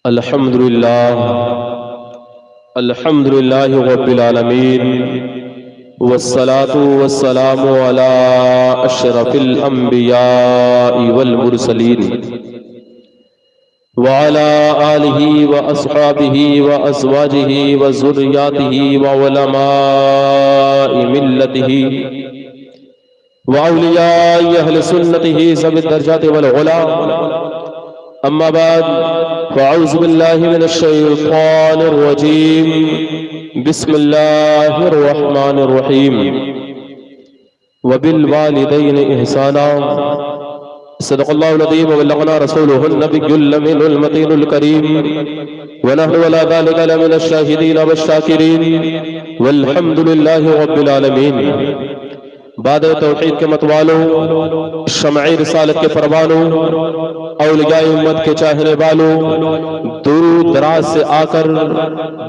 الحمد لله رب العالمين والصلاة والسلام على أشرف الأنبياء والمرسلين وعلى آله وأصحابه وأزواجه وذرياته وعلماء ملته وأولياء أهل سنته ذوي الدرجات والعلا. أما بعد فأعوذ بالله من الشيطان الرجيم. بسم الله الرحمن الرحيم. وبالوالدين إحسانا. صدق الله العظيم وبلغنا رسوله النبي الأمين المتين الكريم ونحن على ذلك لمن الشاهدين والشاكرين والحمد لله رب العالمين. بعد توحید کے متوالوں، شمعِ رسالت کے پروانوں، اولیاء امت کے چاہنے والوں، دور دراز سے آ کر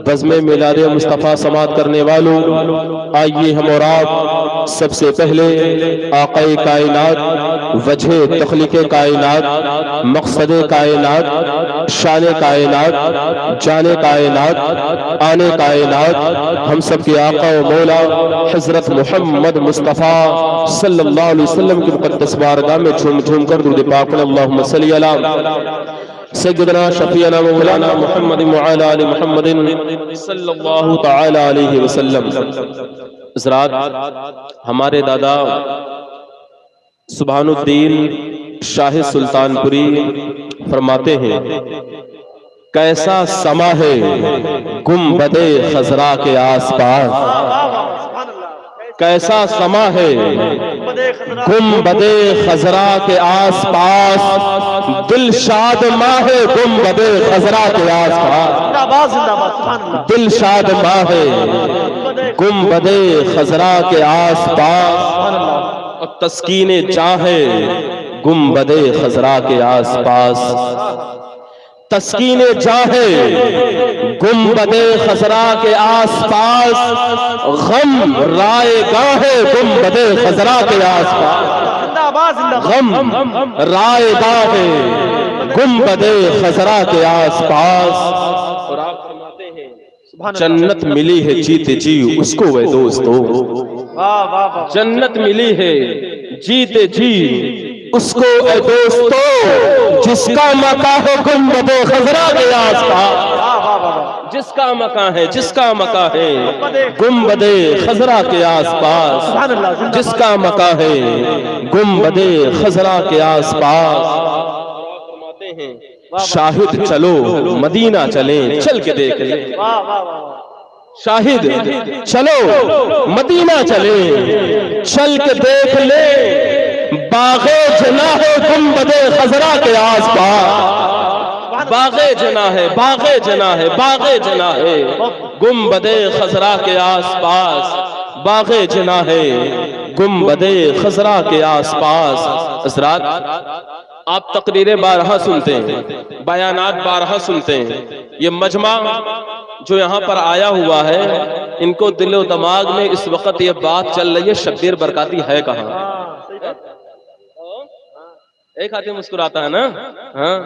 بزم میلاد مصطفیٰ سماعت کرنے والوں، آئیے ہم اور آپ سب سے پہلے آقا کائنات، وجہ تخلیق کائنات، مقصد کائنات، شان کائنات، جان کائنات، آن کائنات، ہم سب کے آقا و مولا حضرت محمد مصطفیٰ صلی اللہ علیہ وسلم کی مقدس بارگاہ میں جھوم جھوم کر درود پاک اللہم صلی علی سیدنا شفیعنا مولانا محمد وعلی آل محمد صلی اللہ تعالی علیہ وسلم. حضرات، ہمارے دادا سبحان الدین شاہ سلطان پوری فرماتے ہیں، کیسا سما ہے گنبد خضرا کے آس پاس، کیسا سما ہے گنبد خضرا کے آس پاس، دل شاد ماہ گنبد خضرا کے آس پاس، دل شاد ماہ گنبد خضرا کے آس پاس، اور تسکین جاں ہے گنبد خضرا کے آس پاس، تسکین جاں ہے گنبد خضرا کے آس پاس، غم رائے گاہ ہے گنبد خضرا کے آس پاس، غم رائے گاہ ہے گنبد خضرا کے آس پاس. اور آپ فرماتے ہیں جنت ملی ہے جیتے جی اس کو اے دوستو، جنت ملی ہے جیتے جی اس کو اے دوستو، جس کا مکان ہے گنبد خضرا کے آس پاس، جس کا مکان ہے، جس کا مکان ہے گنبد خضرا کے آس پاس، جس کا مکان ہے گنبد خضرا کے آس پاس. شاہد چلو مدینہ چلیں، چل کے دیکھ لیں، شاہد چلو مدینہ چلیں، چل کے دیکھ لیں، باغ جناح گنبد خضرا کے آس پاس، باغ جناح ہے، باغ جناح ہے، باغ جناح ہے گنبد خضرا کے آس پاس، باغ جناح ہے گنبد خضرا کے آس پاس. حضرات، آپ تقریریں بارہا سنتے ہیں، بیانات بارہا سنتے ہیں، یہ مجمع جو یہاں پر آیا ہوا ہے، ان کو دل و دماغ میں اس وقت یہ بات چل رہی ہے شبیر برکاتی ہے کہاں؟ ایک آدمی مسکراتا ہے نا، ہاں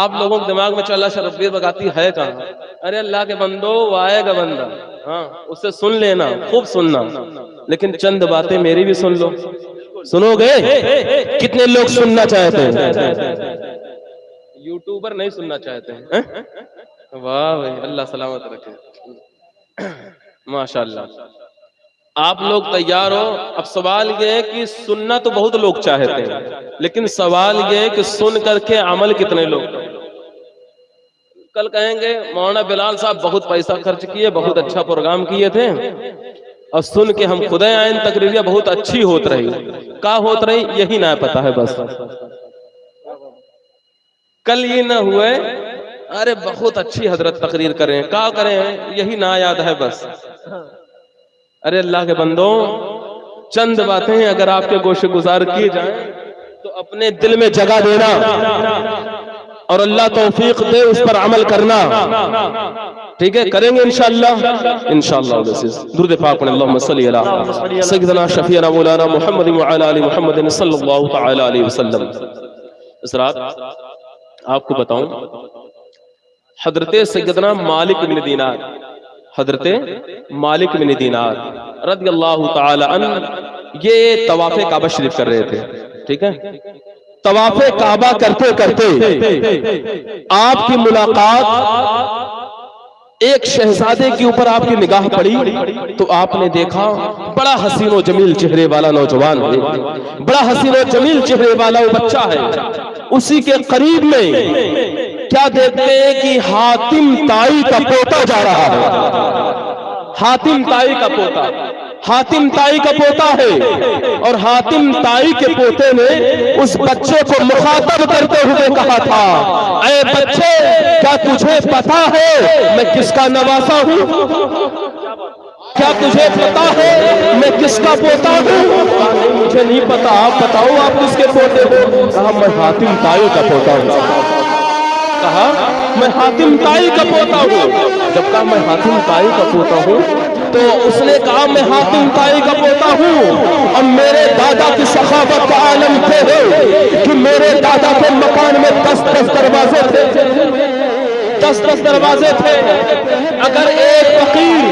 آپ لوگوں کے دماغ میں چل رہا شبیر برکاتی ہے کہاں؟ ارے اللہ کے بندو، وہ آئے گا بندہ، ہاں اسے سن لینا، خوب سننا، لیکن چند باتیں میری بھی سن لو. سنو گے؟ کتنے لوگ سننا چاہتے ہیں؟ یوٹیوبر نہیں سننا چاہتے ہیں. واہ بھائی، اللہ سلامت رکھے، ماشاءاللہ. آپ لوگ تیار ہو؟ اب سوال یہ ہے کہ سننا تو بہت لوگ چاہتے ہیں، لیکن سوال یہ ہے کہ سن کر کے عمل کتنے لوگ؟ کل کہیں گے مولانا بلال صاحب بہت پیسہ خرچ کیے، بہت اچھا پروگرام کیے تھے، اور سن کے ہم خدے آئین تقریریہ بہت اچھی ہوت رہی، کا ہوت رہی یہی نہ پتا ہے بس. کل یہ نہ ہوئے ارے بہت اچھی حضرت تقریر کریں، کا کریں یہی نہ یاد ہے بس. ارے اللہ کے بندوں، چند باتیں اگر آپ کے گوشے گزار کی جائیں تو اپنے دل میں جگہ دینا، اور اللہ توفیق دے اس پر عمل کرنا. ٹھیک ہے، کریں گے انشاءاللہ. انشاءاللہ درود پاک پڑھیں، اللہم صلی علی سیدنا شفیعنا مولانا محمد وعلی آل محمد صلی اللہ تعالی علیہ وسلم. حضرات، آپ کو بتاؤں حضرت سیدنا مالک بن دینار، حضرت مالک بن دینار رضی اللہ تعالی عنہ، یہ طواف کعبہ شریف کر رہے تھے، ٹھیک ہے؟ طواف کعبہ کرتے کرتے آپ کی ملاقات ایک شہزادے کے اوپر آپ کی نگاہ پڑی تو آپ نے دیکھا بڑا حسین و جمیل چہرے والا نوجوان ہے، بڑا حسین و جمیل چہرے والا وہ بچہ ہے۔ اسی کے قریب میں کیا دیکھتے ہیں کہ حاتم طائی کا پوتا جا رہا ہے، حاتم طائی کا پوتا، حاتم طائی کا پوتا ہے، اور حاتم طائی کے پوتے نے اس بچے کو مخاطب کرتے ہوئے کہا تھا، اے بچے کیا تجھے پتا ہے میں کس کا نواسا ہوں؟ کیا تجھے پتا ہے میں کس کا پوتا ہوں؟ مجھے نہیں پتا، آپ بتاؤ آپ کس کے پوتے ہو؟ کہا میں حاتم طائی کا پوتا ہوں۔ کہا میں حاتم طائی کا پوتا ہوں۔ جب کہا میں حاتم طائی کا پوتا ہوں تو اس نے کہا میں حاتم طائی کا پوتا ہوں، اور میرے دادا کی سخاوت کا عالم تھے کہ میرے دادا کے مکان میں 10 دروازے تھے، 10 دروازے تھے۔ اگر ایک فقیر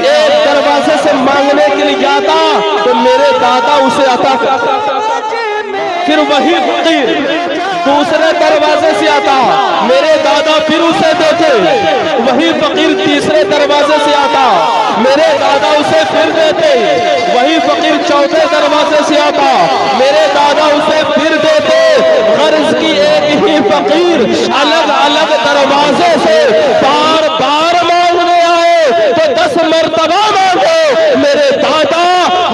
ایک دروازے سے مانگنے کے لیے جاتا تو میرے دادا اسے عطا کرتا، پھر وہی فقیر دوسرے دروازے سے آتا، میرے دادا پھر اسے دیتے، وہی فقیر تیسرے دروازے سے آتا، میرے دادا اسے پھر دیتے، وہی فقیر چوتھے دروازے سے آتا، میرے دادا اسے پھر دیتے۔ غرض کی ایک ہی فقیر الگ الگ دروازے سے بار بار مانگنے آئے تو 10 مرتبہ مانگے، میرے دادا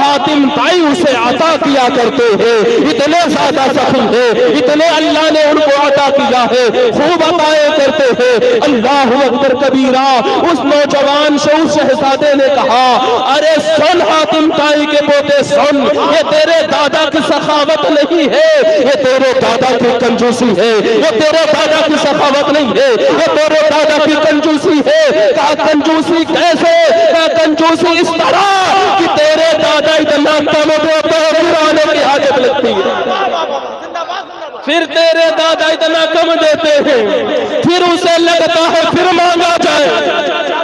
حاتم طائی اسے عطا کیا کرتے ہیں۔ اتنے زیادہ سخی ہے، اتنے اللہ نے ان کو عطا کیا ہے، خوب عطائیں کرتے ہیں۔ اللہ اکبر کبیرہ۔ اس نوجوان شہزادے نے کہا، ارے سن حاتم طائی کے پوتے سن، یہ تیرے دادا کی سخاوت نہیں ہے، یہ تیرے دادا کی کنجوسی ہے، یہ تیرے دادا کی سخاوت نہیں ہے، یہ تیرے دادا کی کنجوسی ہے۔ کہا کنجوسی کیسے؟ کہا کنجوسی اس طرح کہ تیرے دادا اتنا کم دیتے ہیں پھر آنے کی حاجت لگتی ہے، پھر تیرے دادا اتنا کم دیتے ہیں پھر اسے لگتا ہے پھر مانگا جائے،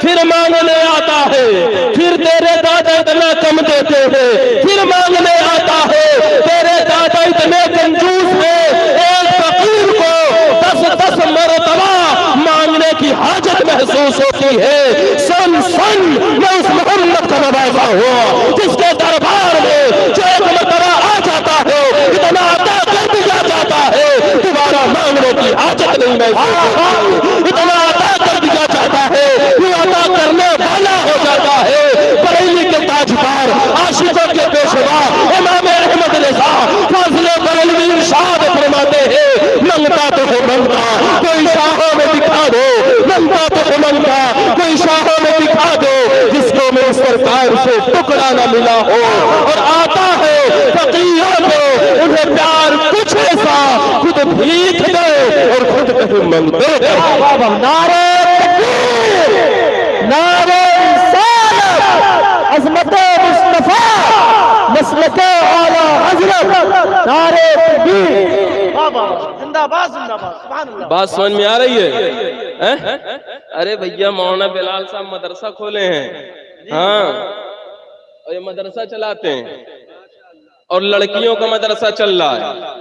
پھر مانگنے آتا ہے، پھر تیرے دادا اتنا کم دیتے ہیں پھر مانگنے آتا ہے۔ تیرے دادا اتنے کنجوس ہیں، ایک فقیر کو 10 مرتبہ مانگنے کی حاجت محسوس ہوتی ہے۔ سن سن میں اس محمد کا نوازا ہوا جس کے دربار میں جو ایک مرتبہ آ جاتا ہے اتنا عطا کر دیا جاتا ہے دوبارہ مانگنے کی حاجت نہیں محسوس ہوتی، اتنا عطا کر دیا جاتا ہے یہ عطا کرنے والا ہو جاتا ہے۔ بریلی کے تاجدار، عاشقوں کے پیشوا امام احمد رضا فاضل بریلوی ارشاد فرماتے ہیں، منگتا تو ہے منگتا کوئی شاہوں میں دکھا دو، منگتا تو ہے منگتا کوئی شاہوں میں دکھا دو جس کو میری سرکار سے ٹکڑا نہ ملا ہو، اور آتا ہے فقیروں کو انہیں پیار کچھ ایسا خود بھیک دے اور خود کہیں منگتے ہیں۔ نعرہ تکبیر، نعرہ رسالت، عظمت مصطفیٰ، مسلک اعلی حضرت، نعرہ تکبیر۔ زندہ باد زندہ باد، سبحان اللہ۔ بات سمجھ میں آ رہی ہے؟ ارے بھیا مولانا بلال صاحب مدرسہ کھولے ہیں، ہاں، اور یہ مدرسہ چلاتے ہیں، اور لڑکیوں کا مدرسہ چل رہا ہے،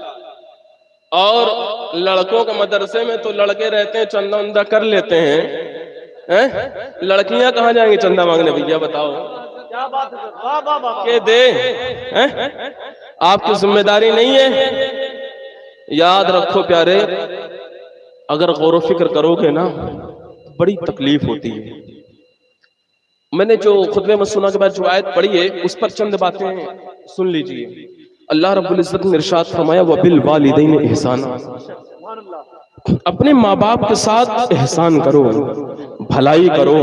اور لڑکوں کا مدرسے میں تو لڑکے رہتے ہیں چندہ اندہ کر لیتے ہیں، لڑکیاں کہاں جائیں گے چندہ مانگنے؟ بھیا بتاؤ کہ دے، آپ کی ذمہ داری نہیں ہے؟ یاد رکھو پیارے، اگر غور و فکر کرو گے نا بڑی تکلیف ہوتی ہے۔ میں نے جو خطبے میں سنا کے بعد جو آیت پڑھی ہے اس پر چند باتیں سن لیجئے۔ اللہ رب العزت نے ارشاد فرمایا وَبِالْوَالِدَيْنِ احسانا، اپنے ماں باپ کے ساتھ احسان کرو، بھلائی کرو،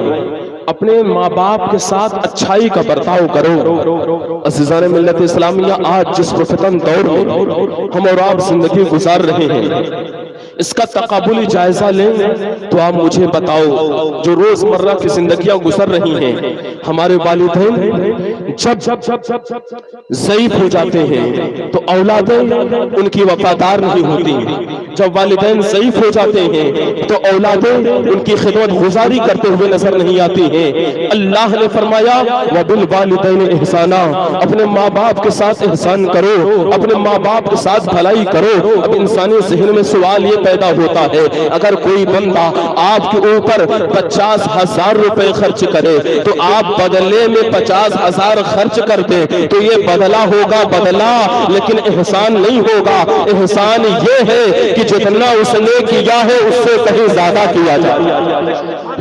اپنے ماں باپ کے ساتھ اچھائی کا برتاؤ کرو۔ عزیزان ملت اسلامیہ، آج جس فتن دور میں ہم اور آپ زندگی گزار رہے ہیں اس کا تقابلی جائزہ لیں تو آپ مجھے بتاؤ، جو روز مرہ کی زندگیاں گزر رہی ہیں، ہمارے والدین جب ضعیف ہو جاتے ہیں تو اولادیں ان کی وفادار نہیں ہوتی، جب والدین ضعیف ہو جاتے ہیں تو اولادیں ان کی خدمت گزاری کرتے ہوئے نظر نہیں آتی ہیں۔ اللہ نے فرمایا وَبِالْوَالِدَيْنِ إِحْسَانًا، اپنے ماں باپ کے ساتھ احسان کرو، اپنے ماں باپ کے ساتھ بھلائی کرو۔ اب انسانی ذہن میں سوال یہ پیدا ہوتا ہے، اگر کوئی بندہ آپ کے اوپر 50,000 روپے خرچ کرے تو آپ بدلے میں 50,000 خرچ کر دیں تو یہ بدلہ ہوگا بدلہ، لیکن احسان نہیں ہوگا۔ احسان یہ ہے کہ جتنا اس نے کیا ہے اس سے کہیں زیادہ کیا جائے،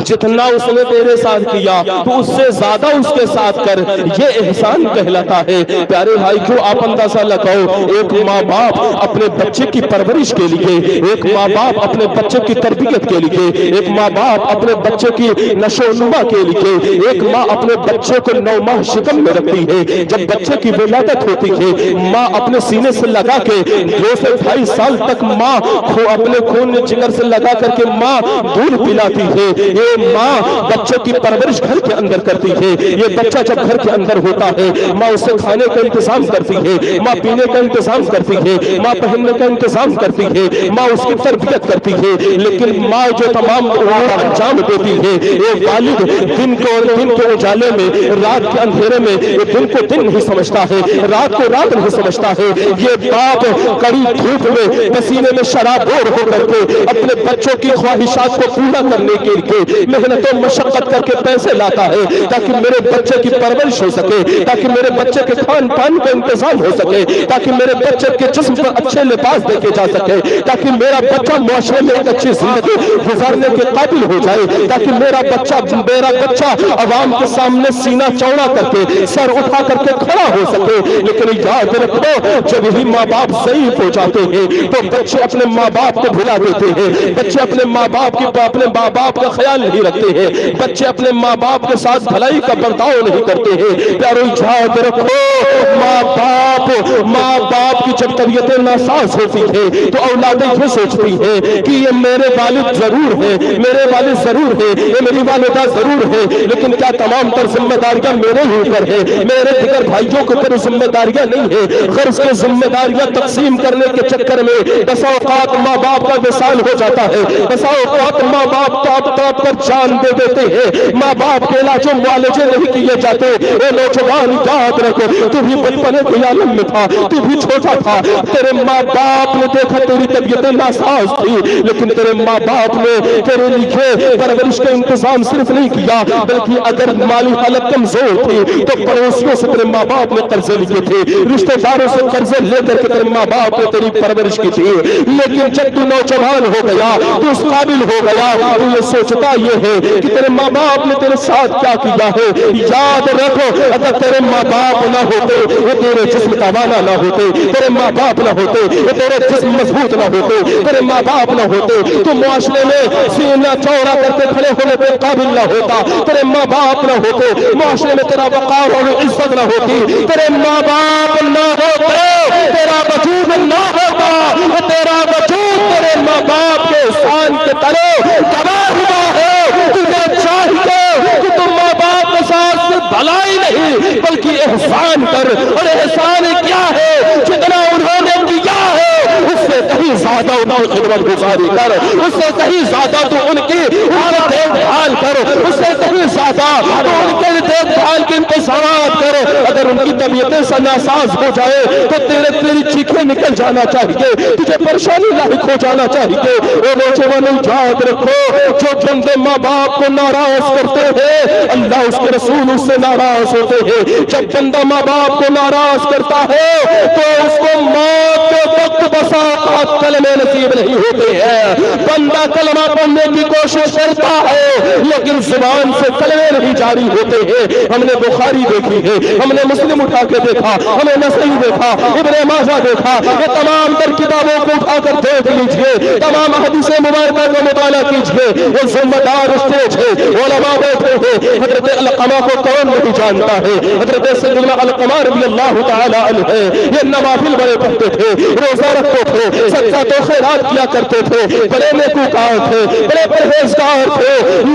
جتنا اس نے تیرے ساتھ کیا تو اس سے زیادہ اس کے ساتھ کر، یہ احسان کہلاتا ہے۔ پیارے بھائی کیوں آپ اندازہ لگاؤ، ایک ماں باپ اپنے بچے کی پرورش کے لیے، ایک ماں باپ اپنے بچے کی تربیت کے لیے، ایک ماں باپ اپنے بچے کی نشو و نما کے لیے، ایک ماں اپنے بچے کو 9 ماہ شکم میں رکھتی ہے۔ جب بچے کی ولادت ہوتی ہے ماں اپنے سینے سے لگا کے 2 سے 2.5 سال تک ماں اپنے خون جگر سے لگا کر کے ماں دودھ پلاتی ہے۔ یہ ماں بچے کی پرورش گھر کے اندر کرتی ہے۔ یہ بچہ جب گھر کے اندر ہوتا ہے ماں اسے کھانے کا انتظام کرتی ہے، ماں پینے کا انتظام کرتی ہے، ماں پہننے کا انتظام کرتی ہے، ماں اس کی تربیت کرتی ہے۔ لیکن ماں جو تمام امور انجام دیتی ہے، یہ والد دن کے اجالے میں، رات کے اندھیرے میں، یہ دن کو دن نہیں سمجھتا ہے، رات کو رات نہیں سمجھتا ہے۔ یہ باپ کڑی دھوپ میں پسینے میں شرابور ہو کر کے اپنے بچوں کی خواہشات کو پورا کرنے کے لیے محنت و مشقت کر کے پیسے لاتا ہے تاکہ میرے بچے کی پرورش ہو سکے، تاکہ میرے بچے کے کھان پان کا انتظام ہو سکے، تاکہ میرے بچے کے جسم پر اچھے لباس دیکھے جا سکے، تاکہ میرا بچہ معاشرے میں ایک اچھی زندگی گزارنے کے قابل ہو جائے، تاکہ میرا بچہ عوام کے سامنے سینہ چوڑا کر کے سر اٹھا کر کے کھڑا ہو سکے۔ لیکن یاد رکھو جب ہی ماں باپ ضعیف ہو جاتے ہیں تو بچے اپنے ماں باپ کو بھلا دیتے ہیں، بچے اپنے ماں باپ کا خیال نہیں رکھتے ہیں، بچے اپنے ماں باپ کے ساتھ بھلائی کا برتاؤ نہیں کرتے ہیں۔ پیارو یاد رکھو ماں باپ کی جب طبیعتیں ناساز ہوتی ہے تو اولادیں یہ سوچتی ہیں کہ یہ میرے والد ضرور ہے، میرے والد ضرور ہے، یہ میری والدہ ضرور ہے، لیکن کیا تمام تر ذمہ داریاں میرے ہی اوپر ہے، میرے دیگر بھائیوں کے اوپر ذمہ داریاں نہیں ہے۔ غرض کے ذمہ داریاں تقسیم کرنے کے چکر میں بسا اوقات ماں باپ کا وصال ہو جاتا ہے، بسا اوقات ماں باپ تاپ کر جان دے دیتے ہیں، ماں باپ کے علاج و معالجے نہیں کیے جاتے۔ اے نوجوان یاد رکھو تو بھی بچپنے کے عالم میں تھا، تو بھی چھوٹا تھا، تیرے ماں باپ نے دیکھا تیری طبیعتیں ناساز تھی، لیکن تیرے ماں باپ نے تیرے لیے پرورش کا انتظام صرف نہیں کیا بلکہ اگر مالی حالت کمزور تھی تو پڑوسیوں سے تیرے ماں باپ نے قرضے لیے تھے، رشتہ داروں سے قرضے لے کر کے تیرے ماں باپ نے تیری پرورش کی تھی۔ لیکن جب تو نوجوان ہو گیا، تو اس قابل ہو گیا، تو یہ سوچتا یہ ہے کہ تیرے ماں باپ نے تیرے ساتھ کیا کیا ہے۔ یاد رکھو اگر تیرے ماں باپ نہ ہوتے، وہ تیرے جسم توانا نہ ہوتے، تیرے ماں باپ نہ ہوتے، وہ تیرے جسم مضبوط نہ ہوتے، تیرے ماں باپ نہ ہوتے، تو معاشرے میں سینہ چوڑا کر کے کھڑے ہونے پہ قابل نہ ہوتا، تیرے ماں باپ نہ ہوتے، معاشرے میں تیرا وقار اور عزت نہ ہوتی، تیرے ماں باپ نہ ہوتے، تیرا وجود نہ ہوتا، تیرا وجود تیرے ماں باپ کے احسان کے تلے دبا ہوا ہے۔ تجھے چاہیے کہ تم ماں باپ کے ساتھ بھلائی نہیں بلکہ احسان کر، اور احسان کیا ہے؟ جتنا انہوں نے کیا ہے اس سے کہیں زیادہ ان کی خدمت گزاری کر، اس سے کہیں زیادہ تو ان کی دیکھ بھال کر، اس سے کہیں زیادہ تو ان کے دیکھ بھال کے انتظامات کر۔ اگر ان کی طبیعتیں سے ناساز ہو جائے تو تیری چیخیں نکل جانا چاہیے، تجھے پریشانی لاحق ہو جانا چاہیے۔ اور نوجوانوں یاد رکھو جو بندے ماں باپ کو ناراض کرتے ہیں اللہ اس کے رسول اس سے ناراض ہوتے ہیں۔ جب بندہ ماں باپ کو ناراض کرتا ہے تو اس کو موت کے وقت بسا اوقات کلمے نصیب نہیں ہوتے ہیں۔ بندہ کلمہ پڑھنے کی کوشش کرتا ہے لیکن زبان سے کلمے نہیں جاری ہوتے ہیں۔ ہم نے بخاری دیکھی ہے, ہم نے مسلم اٹھا کے دیکھا, ہم نے نسائی دیکھا, ابن ماجہ دیکھا. یہ تمام تر کتابوں کو اٹھا کر دیکھ لیجئے, تمام حدیث مبارکہ کا مطالعہ کیجئے. یہ ذمہ دار اسٹیج ہے, علماء بیٹھے ہیں. حضرت علقمہ کو کون نہیں جانتا ہے؟ حضرت سیدنا علقمہ رضی اللہ تعالی عنہ یہ نوافل بڑے پڑھتے تھے, روزہ رکھتے تھے, صدقات و خیرات کیا کرتے تھے, بڑے نیکوکار تھے, بڑے پرہیزگار تھے.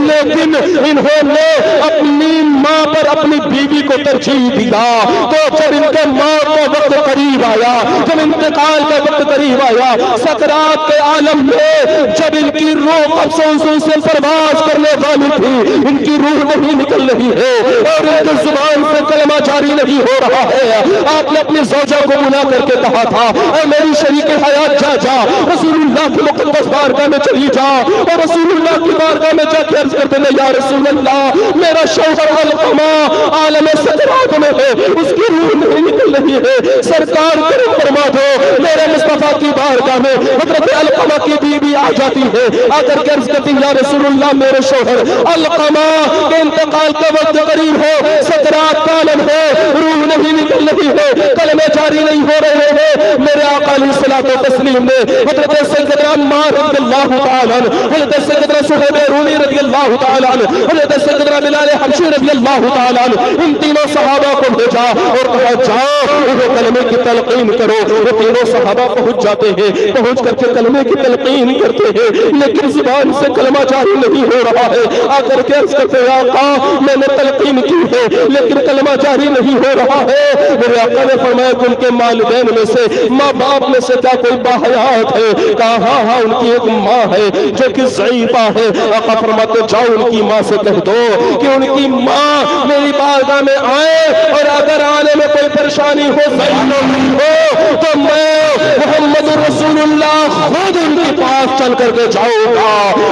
لیکن انہوں نے اپنی ماں پر اپنی بیوی کو ترجیح دیا. تو جب ان کے موت کا وقت قریب آیا, جب انتقال کا وقت قریب آیا, سکرات کے عالم میں جب ان کی روح افسوسوں سے پرواز کرنے والی تھی, ان کی روح نہیں نکل رہی ہے اور ان کی زبان سے کلمہ جاری نہیں ہو رہا ہے, آپ نے اپنی زوجہ کو بلا کر کے کہا تھا, اے میری شریک حیات جا جا رسول اللہ کی مقدس بارگاہ میں چلی جا, اور رسول اللہ کی بارگاہ میں جا کے عرض کرتے ہیں, یا رسول اللہ میرا شوہر علقمہ عالم سکرات میں ہے, اس کی روح نہیں نکل رہی ہے, سرکار کرم فرما دو. میرے مصطفیٰ کی بارگاہ میں حضرت علقمہ کی بیوی آ جاتی ہے, آ کر کے عرض کرتی, یا رسول اللہ میرے شوہر علقمہ کے انتقال کا وقت قریب ہے, سکرات کا عالم ہے, روح نہیں نکل رہی ہے, کلمے جاری نہیں ہو رہے ہیں. میرے آقا علیہ الصلوۃ والتسلیم نے حضرت سیدنا عمار رضی اللہ تعالی عنہ, حضرت سیدنا صہیب رومی رضی اللہ تعالی عنہ, حضرت سیدنا بلال حبشی رضی اللہ تعالی عنہ, ان تینوں صحابہ کو بھیجا اور کہا جاؤ انہیں کلمے کی تلقین کرو. وہ تینوں صحابہ پہنچ جاتے ہیں, پہنچ کر کے کلمے کی تلقین کرتے ہیں, لیکن زبان سے کلمہ جاری نہیں ہو رہا ہے. آ کر کے عرض کرتے ہیں, آقا میں نے تلقین کی ہے لیکن کلمہ جاری نہیں ہو رہا ہے. میرے آقا نے فرمایا کہ ان کے والدین میں سے, ماں باپ میں سے کیا کوئی باحیات ہے؟ کہا ہاں ہاں ان کی ایک ماں ہے جو کہ ضعیفہ ہے. آقا فرماتے جاؤ ان کی ماں سے کہہ دو کہ ان کی ماں میری بارگاہ میں آئے, اور اگر آنے میں کوئی پریشانی ہو تو میں محمد رسول اللہ خود ان کے پاس چل کر کے جاؤں گا.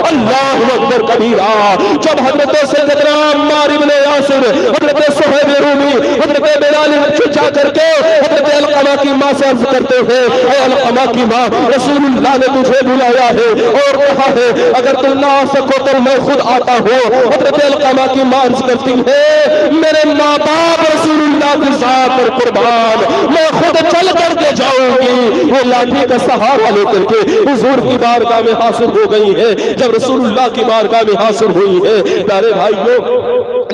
اللہ اکبر کبیرہ. جب حضرت سیدنا عمار ابن یاسر, حضرت صہیب رومی, حضرت بلال جا کر کے حضرت علقمہ کی ماں سے عرض کرتے ہیں, اے علقمہ کی ماں رسول اللہ نے تجھے بلایا ہے اور کہا ہے اگر تم نہ آ سکو تو میں خود آتا ہوں. حضرت علقمہ کی ماں عرض کرتی ہے, میرے ماں باپ رسول اللہ کی ذات پر قربان, میں خود چل کر کے جاؤں گی. وہ لاٹھی کا سہارا لے کر کے حضور کی بارگاہ میں حاضر ہو گئی ہے. جب رسول اللہ کی بارگاہ میں حاضر ہوئی ہے, پیارے بھائیو,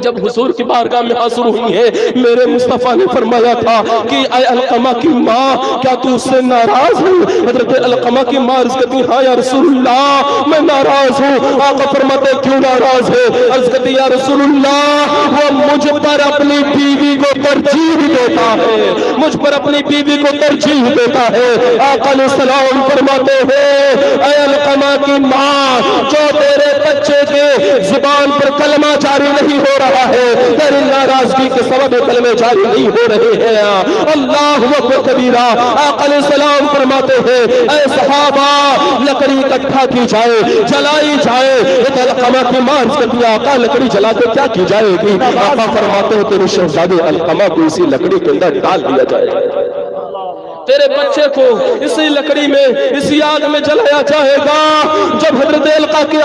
جب حضور کی بارگاہ میں حاضر ہوئی ہے, میرے مصطفیٰ نے فرمایا تھا کہ اے علقمہ کی ماں کیا تو اس سے ناراض ہو؟ حضرت علقمہ کی ماں عرض کرتی, ہاں یا رسول اللہ میں ناراض ہوں. آقا فرماتے کیوں ناراض ہے؟ عرض کرتی, یا رسول اللہ وہ مجھ پر اپنی بیوی کو ترجیح دیتا ہے, مجھ پر اپنی بیوی کو ترجیح دیتا ہے. آقا علیہ السلام فرماتے ہیں, اے علقمہ کی ماں جو تیرے بچے کے زبان پر کلمہ جاری نہیں ہو رہا ہے, تیری ناراضگی کے سبب کلمے جاری نہیں ہو رہے ہیں. اللہ اکبر کبیرہ. آقا علیہ السلام فرماتے ہیں, اے صحابہ لکڑی اکٹھا کی جائے, جلائی جائے. علقمہ کی ماں عرض کرتی, آقا لکڑی جلا کے کیا کی جائے گی؟ آقا فرماتے ہیں تیرے شہزادے علقمہ کو اسی لکڑی کے اندر ڈال دیا جائے, تیرے بچے کو اسی لکڑی میں اسی آگ میں جلایا جائے گا. جب حضرت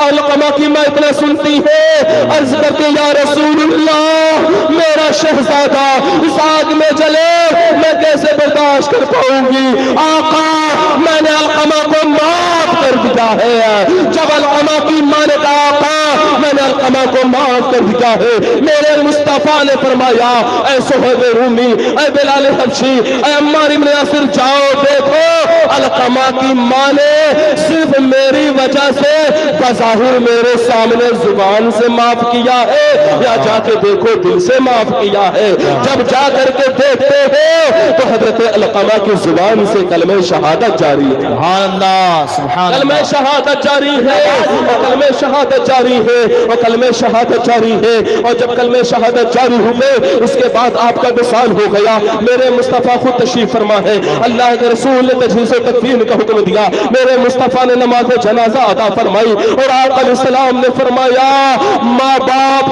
علقمہ کی ماں اتنا سنتی ہے, عرض کرتی, یا رسول اللہ میرا شہزادہ اس آگ میں جلے میں کیسے برداشت کر پاؤں گی؟ آقا میں نے علقمہ کو معاف کر دیا ہے. جب علقمہ کی ماں نے کہا, آقا میں نے علقمہ کو معاف کر دیا ہے, میرے مصطفیٰ نے فرمایا, اے صہیب رومی, اے بلال حبشی, اے عمار ابن یاسر, جاؤ دیکھو علقمہ کی ماں نے صرف میری وجہ سے بظاہر میرے سامنے زبان سے معاف کیا ہے یا جا کے دیکھو دل سے معاف کیا ہے. جب جا کر کے دیکھتے ہو تو حضرت علقمہ کی زبان سے کلمہ شہادت جاری ہے. سبحان اللہ, سبحان اللہ. کلمہ شہادت جاری ہے, کلمہ شہادت جاری ہے, اور کلمہ شہادت جاری ہے. اور جب کلمہ شہادت جاری ہوئے اس کے بعد آپ کا وصال ہو گیا. میرے مصطفیٰ خود تشریف فرما ہے, اللہ کے رسول نے تجہیز و تکفین کا حکم دیا, میرے مصطفیٰ نے نماز جنازہ ادا فرمائی, اور آقا علیہ السلام نے فرمایا, ماں باپ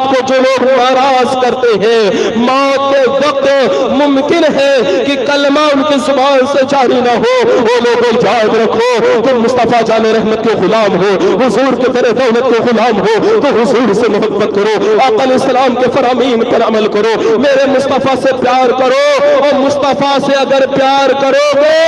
کو جو لوگ ناراض کرتے ہیں موت کے وقت ممکن ہے کہ کلمہ ان کی زبان سے جاری نہ ہو, وہ لوگ یاد رکھو تم مصطفیٰ جان رحمت کے غلام ہو, حضور کے در دولت کے غلام انجام ہو تو حضور سے محبت کرو، آقا علیہ السلام کے فرامین پر عمل کرو، میرے مصطفیٰ سے پیار کرو، اور مصطفیٰ سے اگر پیار کرو گے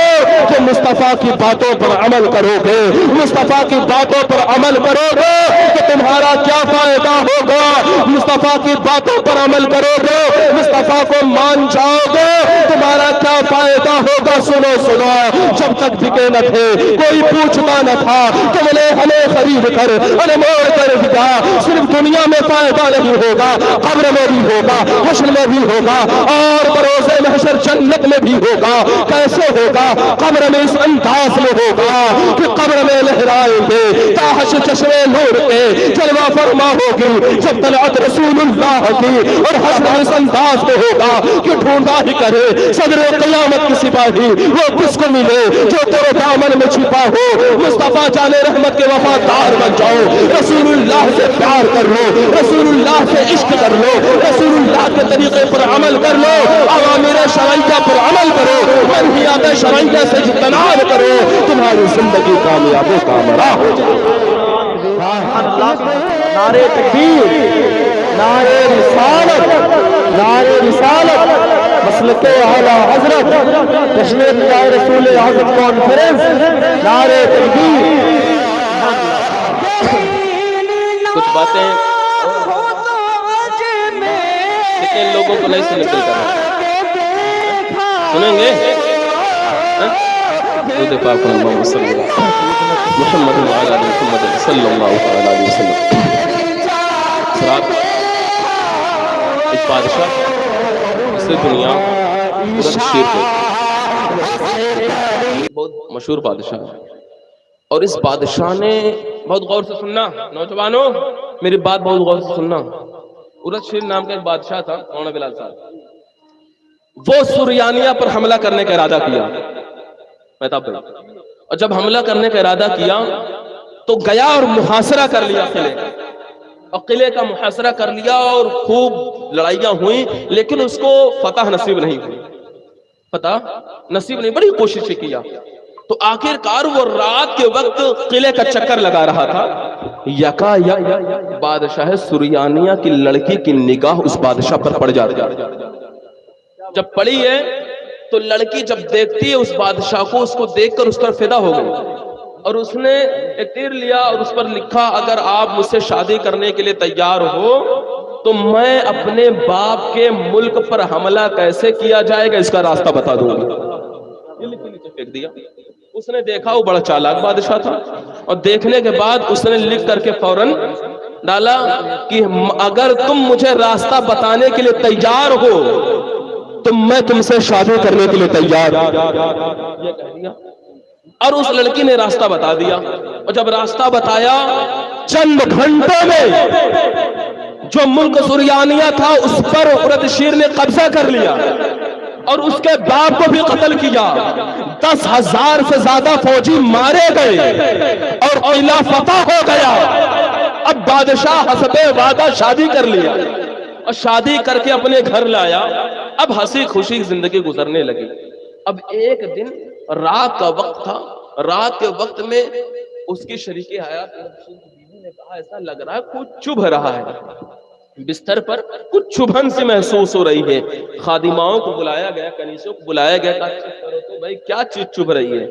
تو مصطفیٰ کی باتوں پر عمل کرو گے، مصطفیٰ کی باتوں پر عمل کرو گے تو تمہارا کیا فائدہ ہوگا؟ مصطفیٰ کی باتوں پر عمل کرو گے، مصطفیٰ کو مان جاؤ گے، تمہارا کیا فائدہ ہوگا؟ سنو سنو، جب تک بکے نہ تھے کوئی پوچھتا نہ تھا، تم نے ہمیں خرید کر انمول کر دیا، صرف دنیا میں فائدہ نہیں ہوگا، قبر میں بھی ہوگا، حشر میں بھی ہوگا، اور بروز محشر جنت میں بھی ہوگا۔ کیسے ہوگا؟ قبر میں اس انداز میں ہوگا کہ قبر میں لہرائیں گے تاحش چشمے نور کے، جلوہ فرما ہوگی جب طلعت رسول اللہ کی، اور حشر اس انداز میں ہوگا کہ ڈھونڈا ہی کرے صدر قیامت کی سپاہی، وہ کس کو ملے جو تیرے دامن میں چھپا ہو۔ مصطفیٰ جان رحمت کے وفادار بن جاؤ، رسول اللہ سے پیار کر لو، رسول اللہ سے عشق کر لو، رسول اللہ کے طریقے پر عمل کر لو، اوامر شرعیہ پر عمل کرو، منہیات شرعیہ سے اجتناب کرو، تمہاری زندگی کامیاب و کامرا ہو جائے۔ نعرے تکبیر، نعرے رسالت، نعرے رسالت، مسلک اعلیٰ حضرت، کشمیر نگاہ رسول اعظم کانفرنس، نعرے تکبیر۔ کچھ باتیں کتنے لوگوں کو نہیں سننے چلتا ہے، سنیں گے؟ درود پاک محمد صلی اللہ علیہ محمد صلی اللہ علیہ وسلم۔ سرات ایک بادشاہ سے دنیا شیر کو بہت مشہور بادشاہ ہے، اور اس بادشاہ نے بہت غور سے سننا، نوجوانوں میری بات بہت غور سے سننا، عرت شیر نام کا ایک بادشاہ تھا، مولانا بلال صاحب، وہ سریانیہ پر حملہ کرنے کا ارادہ کیا، اور جب حملہ کرنے کا ارادہ کیا تو گیا اور محاصرہ کر لیا قلعے کا، اور قلعے کا محاصرہ کر لیا، اور خوب لڑائیاں ہوئیں، لیکن اس کو فتح نصیب نہیں ہوئی، فتح نصیب نہیں، بڑی کوشش کیا، تو آخر کار وہ رات کے وقت قلعے کا چکر لگا رہا تھا، یکا یک بادشاہ سریانیہ کی لڑکی کی نگاہ اس بادشاہ پر پڑ جاتی ہے۔ جب پڑی ہے تو لڑکی جب دیکھتی ہے اس بادشاہ کو، اس کو دیکھ کر اس پر فدا ہو گئی، اور اس نے ایک تیر لیا اور اس پر لکھا، اگر آپ مجھ سے شادی کرنے کے لیے تیار ہو تو میں اپنے باپ کے ملک پر حملہ کیسے کیا جائے گا اس کا راستہ بتا دوں گی۔ یہ لکھ کے نیچے پھینک دیا۔ اس نے دیکھا وہ بڑا چالاک بادشاہ تھا، اور دیکھنے کے بعد اس نے لکھ کر کے فوراً ڈالا کہ اگر تم مجھے راستہ بتانے کے لیے تیار ہو تو میں تم سے شادی کرنے کے لیے تیار، یہ کہہ دیا، اور اس لڑکی نے راستہ بتا دیا، اور جب راستہ بتایا چند گھنٹوں میں جو ملک سریانیہ تھا اس پر عرت شیر نے قبضہ کر لیا، اور اس کے باپ کو بھی قتل کیا، 10,000 سے زیادہ فوجی مارے گئے، اور قلعہ فتح ہو گیا۔ اب بادشاہ حسب وعدہ شادی کر لیا، اور شادی کر کے اپنے گھر لایا، اب ہنسی خوشی زندگی گزرنے لگی۔ اب ایک دن رات کا وقت تھا، رات کے وقت میں اس کی شریک حیات بیوی نے کہا ایسا لگ رہا ہے کچھ چبھ رہا ہے، بستر پر کچھ چبھن سی محسوس ہو رہی ہے۔ خادماؤں کو بلایا گیا، کنیسوں کو بلایا گیا، کہا چیک کرو تو بھائی کیا چیز چبھ رہی ہے۔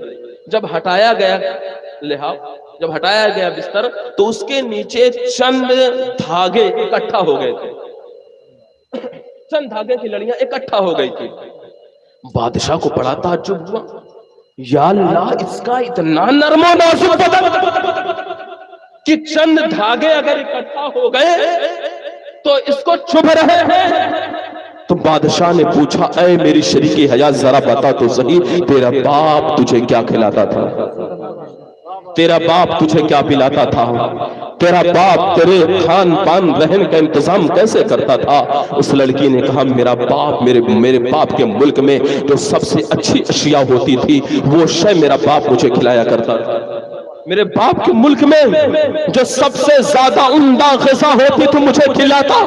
جب ہٹایا گیا لحاف، جب ہٹایا گیا بستر تو اس کے نیچے چند دھاگے اکٹھا ہو گئے تھے، چند دھاگے کی لڑیاں اکٹھا ہو گئی تھی۔ بادشاہ کو بڑا تعجب ہوا، یا اللہ اس کا اتنا نرم و نازک بدن کہ چند دھاگے اگر اکٹھا ہو گئے تو اس کو چبھ رہے ہیں۔ تو بادشاہ نے پوچھا اے میری شریک حیات ذرا بتا تو صحیح تیرا باپ تجھے کیا کھلاتا تھا، تیرا باپ تجھے کیا پلاتا تھا، تیرا باپ تیرے کھان پان رہن کا انتظام کیسے کرتا تھا؟ اس لڑکی نے کہا میرا باپ میرے باپ کے ملک میں جو سب سے اچھی اشیاء ہوتی تھی وہ شے میرا باپ مجھے کھلایا کرتا تھا۔ میرے باپ کے ملک میں جو سب سے زیادہ عمدہ غذا ہوتی تو مجھے کھلاتا،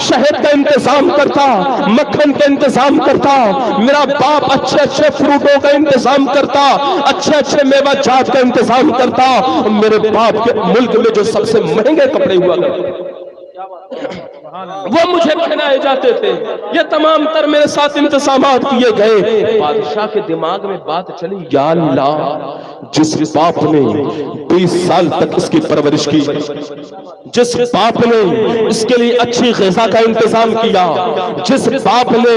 شہد کا انتظام کرتا، مکھن کا انتظام کرتا، میرا باپ اچھے اچھے فروٹوں کا انتظام کرتا، اچھے اچھے میوہ جات کا انتظام کرتا، اور میرے باپ کے ملک میں جو سب سے مہنگے کپڑے ہوا کرتے وہ مجھے پہنائے جاتے تھے، یہ تمام تر میرے ساتھ انتظامات کیے گئے۔ بادشاہ کے دماغ میں بات چلی، یا اللہ، جس باپ نے 20 سال تک اس کی پرورش کی، جس باپ نے اس کے لیے اچھی غذا کا انتظام کیا، جس باپ نے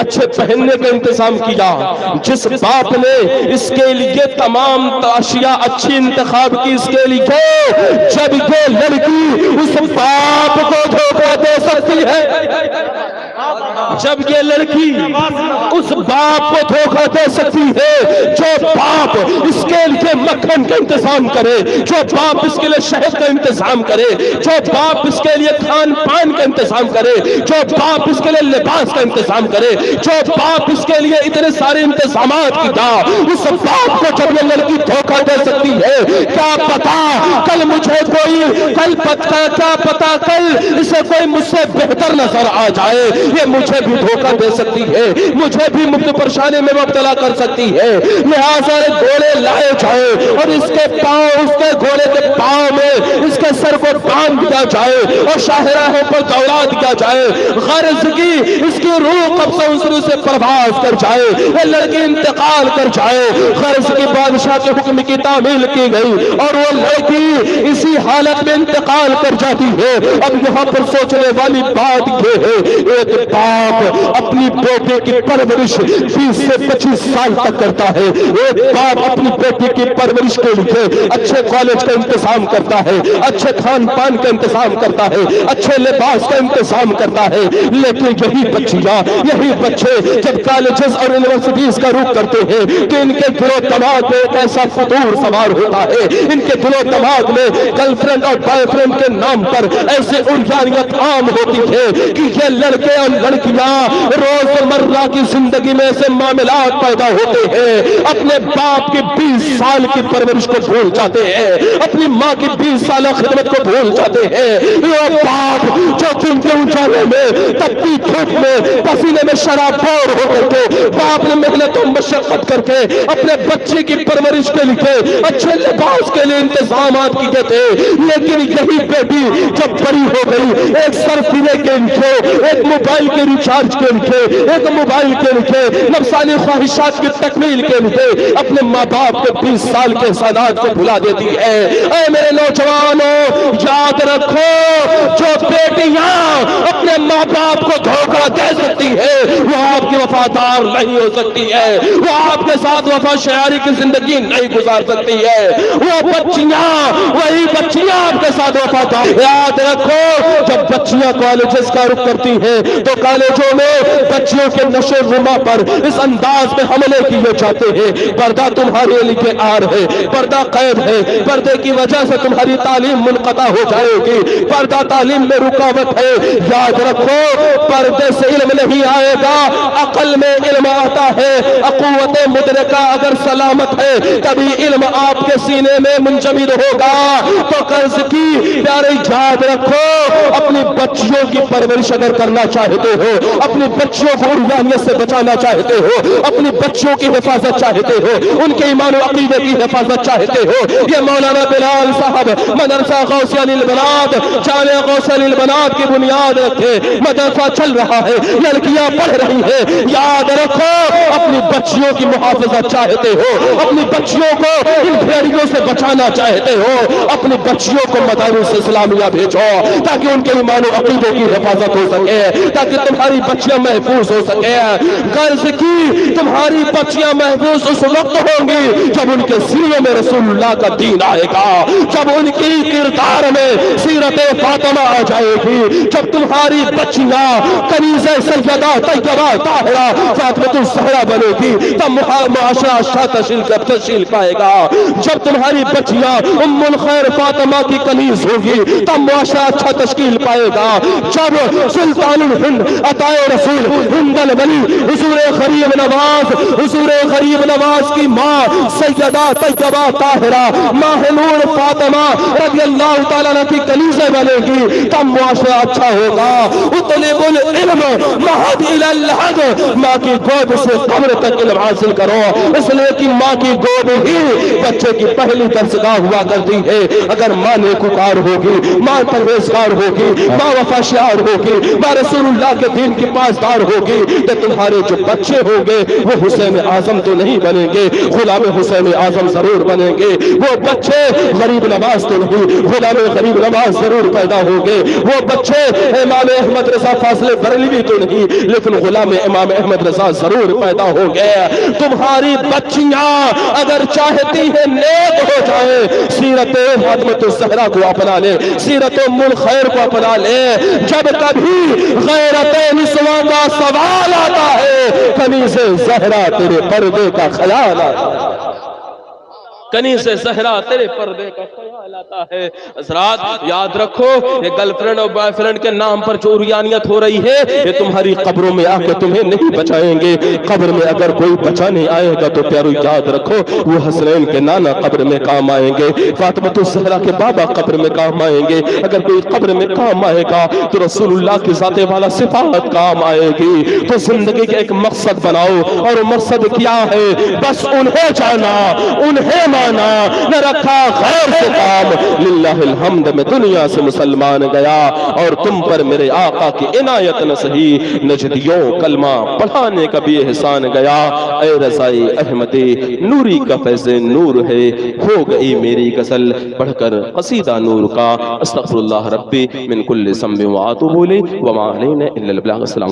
اچھے پہننے کا انتظام کیا، جس باپ نے اس کے لیے تمام اشیاء اچھی انتخاب کی اس کے لیے، جب یہ لڑکی اس باپ کو دھوکہ دے سکتی ہے، جب یہ لڑکی اس باپ کو دھوکہ دے سکتی ہے، جو باپ اس کے لیے مکھن کا انتظام کرے، جو باپ اس کے لیے شہد کا انتظام کرے، جو باپ اس کے لیے کھان پان کا انتظام کرے، جو باپ اس کے لیے لباس کا انتظام کرے، جو باپ اس کے لیے اتنے سارے انتظامات کی تھا، اس باپ کو جب یہ لڑکی دھوکہ دے سکتی ہے، کیا پتا کل مجھے کوئی کیا پتا کل اسے کوئی مجھ سے بہتر نظر آ جائے، یہ مجھے بھی دھوکہ دے سکتی ہے، مجھے بھی مفت پریشانی میں مبتلا کر سکتی ہے، لہٰذا گھوڑے لائے جائے اور اس کے پاؤں، اس کے گھوڑے کے پاؤں میں اس کے سر کو باندھ دیا جائے اور شاہراہوں پر دوڑا دیا جائے، غرض کی اس کی روح قبضہ حضور سے پرواز کر جائے، یہ لڑکی انتقال کر جائے، غرض کی بادشاہ کے حکم کی تعمیل کی گئی اور وہ لڑکی اسی حالت میں انتقال کر جاتی ہے۔ اب یہاں پر سوچنے والی بات یہ ہے، ایک باپ اپنی بیٹے کی پرورش 20 سے 25 سال تک کرتا ہے، ایک باپ اپنی بیٹی کی پرورش کے لیے اچھے کالج کا انتظام کرتا ہے، اچھے کھان پان کا انتظام کرتا ہے، اچھے لباس کا انتظام کرتا ہے، لیکن یہی بچیاں، یہی بچے جب کالجز اور یونیورسٹیز کا رخ کرتے ہیں تو ان کے دل و دماغ میں ایک ایسا فطور سوار ہوتا ہے، ان کے دل و دماغ میں گرل فرینڈ اور بوائے فرینڈ کے نام پر ایسے اریانیت عام ہوتی ہے کہ یہ لڑکے اور لڑکیاں روز مرہ کی زندگی میں ایسے معاملات پیدا ہوتے ہیں، اپنے باپ کی 20 سال کی پرورش کو بھول جاتے ہیں، اپنی ماں کی 20 سالہ خدمت کو بھول جاتے ہیں، یہ باپ جو دن کے اجالے میں تپتی دھوپ میں پسینے میں شرابور ہو کر کے باپ نے محنت و مشقت کر کے اپنے بچے کی پرورش کے لیے اچھے لباس کے لیے انتظامات کیے تھے، لیکن یہی بیٹی جب بڑی ہو گئی، ایک سرفینے کے لیے، ایک موبائل کے ریچارج کے لیے، ایک موبائل کے لیے، نفسانی خواہشات کی تکمیل کے لیے اپنے ماں باپ کے 20 سال کے احسانات کو بھلا دیتی ہے۔ اے میرے نوجوانوں، یاد رکھو، جو بیٹیاں اپنے ماں باپ کو دھوکہ دے سکتی ہے وہ آپ کی وفادار نہیں ہو سکتی ہے، وہ آپ کے ساتھ وفا شیاری کی زندگی نہیں گزار سکتی ہے، وہ بچیاں، وہی بچیاں آپ کے ساتھ وفادار۔ یاد رکھو، جب بچیاں کالجز کا رخ کرتی ہیں تو کالجوں میں بچیوں کے نشو نما پر اس انداز میں حملے کیے جاتے ہیں، پردہ تمہارے لیے آر ہے، پردہ قید ہے، پردے کی وجہ سے تمہاری تعلیم منقطع ہو جائے گی، پردہ تعلیم میں رکاوٹ ہے۔ یاد رکھو، پردے سے علم نہیں آئے گا، عقل میں علم آتا ہے، قوت مدرکہ اگر سلامت ہے تبھی علم آپ کے سینے میں منجمد ہوگا۔ تو قرض کی پیارے، یاد رکھو، اپنی بچیوں کی پرورش اگر کرنا چاہتے ہو، اپنی بچیوں کو عریانیت سے بچانا چاہتے ہو، اپنی بچیوں کی حفاظت چاہتے ہو، ان کے ایمان و عقیدے کی حفاظت چاہتے ہو، یہ مولانا بلال صاحب مدرسہ غوثیہ للبنات، جامعہ غوثیہ للبنات کی بنیاد رکھے مدرسہ چل رہا ہے، لڑکیاں پڑھ رہی ہیں، یاد رکھو، اپنی بچیوں کی محافظت چاہتے ہو، اپنی بچیوں کو ان بھیڑیوں سے بچانا چاہتے ہو، اپنی بچیوں کو مدارس اسلامیہ بھیجو تاکہ ان کے ایمان و عقیدے کی حفاظت ہو سکے، تاکہ تمہاری بچیاں محفوظ ہو سکے۔ غرض کی تمہاری بچیاں محفوظ اس وقت ہوں گی جب ان کے سینے میں رسول اللہ کا دین آئے گا، جب ان کی کردار میں سیرت سیرت فاطمہ آ جائے گی جب تمہاری بچیاں کنیزہ سیدہ طیبہ طاہرہ فاطمہ الزہرا بنے گی تب معاشرہ اچھا تشکیل پائے گا. جب تمہاری بچیاں ام الخیر فاطمہ کی کنیز ہوگی تب معاشرہ اچھا تشکیل پائے گا. جب سلطان الہند عطائے رسول ہند الولی حضور غریب نواز کی ماں سیدہ طیبہ طاہرہ ماہ نور فاطمہ رضی اللہ تعالیٰ عنہ کی کنیزیں بنے گی تب معاشرہ اچھا ہوگا. اطلب العلم مہد الی الحد، ماں کی گود سے قبر تک علم حاصل کرو، اس لیے کہ ماں کی گود ہی بچے کی پہلی درسگاہ ہوا کرتی ہے. اگر ماں نیکوکار ہوگی، ماں پرہیزگار ہوگی، ماں وفاشیار ہوگی، ماں رسول اللہ کے دین کی پاسدار ہوگی تو تمہارے جو بچے ہوں گے وہ حسین اعظم تو نہیں بنیں گے، غلام حسین اعظم ضرور بنیں گے. وہ بچے غریب نواز تو نہیں، غلام غریب نواز ضرور پیدا ہوں گے. وہ بچے امام احمد رضا فاضل بریلوی تو نہیں لیکن غلام امام احمد رضا ضرور پیدا ہوں گے. تمہاری بچیاں اگر چاہتی ہیں نیک ہو جائے سیرت فاطمہ الزہرا کو اپنا لے، سیرت ام الخیر کو اپنا لے. جب کبھی غیرت نسواں کا سوال آتا ہے کنیز زہرا تیرے پردے کا خیال آتا ہے، کنیز زہرا تیرے پردے کا خیال آتا ہے. حضرات یاد رکھو یہ گرل فرینڈ اور بوائے فرینڈ کے نام پر جو عریانیت ہو رہی ہے یہ تمہاری قبروں میں آ کے تمہیں نہیں بچائیں گے. قبر میں اگر کوئی بچانے آئے گا تو پیارو یاد رکھو وہ حسنین کے نانا قبر میں کام آئیں گے، فاطمہ الزہرا کے بابا قبر میں کام آئیں گے. اگر کوئی قبر میں کام آئے گا تو رسول اللہ کی ذات والا صفات کام آئے گی. تو زندگی کا ایک مقصد بناؤ اور وہ مقصد کیا ہے؟ بس انہیں جانا، انہیں مانا، نہ رکھا غیر سے کام. للہ الحمد میں دنیا سے مسلمان گیا اور تم پر میرے آقا کی عنایت نہ سہی نجدیوں کلمہ پڑھانے کا بھی احسان گیا. اے رضائی احمدی نوری کا فیض نور ہے، ہو گئی میری غزل پڑھ کر قصیدہ نور کا. استغفر اللہ ربی من کل ذنب واتوب الیہ وما علینا الا البلاغ. السلام